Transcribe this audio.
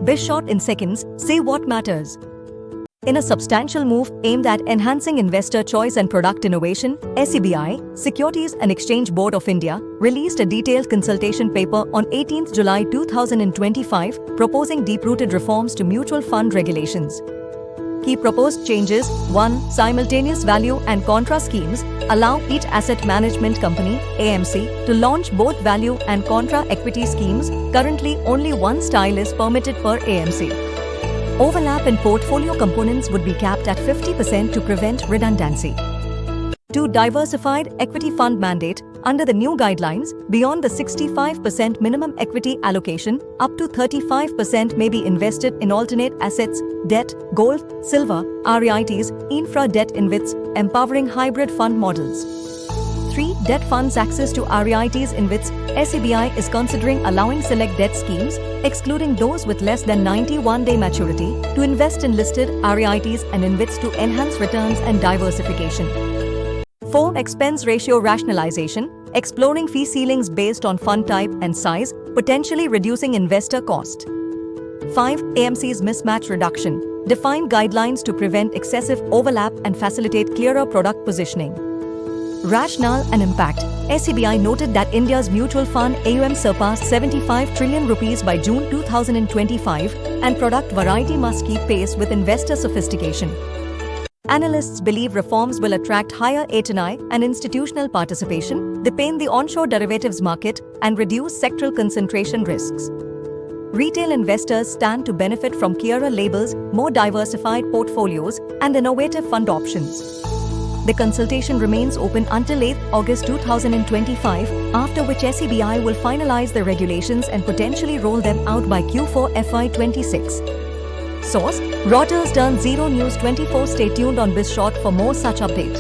BizShort in seconds, say what matters. In a substantial move aimed at enhancing investor choice and product innovation, SEBI, Securities and Exchange Board of India, released a detailed consultation paper on 18 July 2025 proposing deep-rooted reforms to mutual fund regulations. Key proposed changes: 1. Simultaneous value and contra schemes allow each asset management company (AMC) to launch both value and contra equity schemes. Currently, only one style is permitted per AMC. Overlap in portfolio components would be capped at 50% to prevent redundancy. 2. Diversified equity fund mandate. Under the new guidelines, beyond the 65% minimum equity allocation, up to 35% may be invested in alternate assets, debt, gold, silver, REITs, infra debt InvITs, empowering hybrid fund models. 3. Debt funds access to REITs InvITs. SEBI is considering allowing select debt schemes, excluding those with less than 91-day maturity, to invest in listed REITs and InvITs to enhance returns and diversification. 4. Expense ratio rationalization, exploring fee ceilings based on fund type and size, potentially reducing investor cost. 5. AMC's mismatch reduction, define guidelines to prevent excessive overlap and facilitate clearer product positioning. Rationale and impact. SEBI noted that India's mutual fund AUM surpassed 75 trillion rupees by June 2025, and product variety must keep pace with investor sophistication. Analysts believe reforms will attract higher HNI and institutional participation, deepen the onshore derivatives market, and reduce sectoral concentration risks. Retail investors stand to benefit from clearer labels, more diversified portfolios, and innovative fund options. The consultation remains open until 8 August 2025, after which SEBI will finalize the regulations and potentially roll them out by Q4 FY26. Source: Reuters Turn 0 News 24. Stay tuned on BizShort for more such update.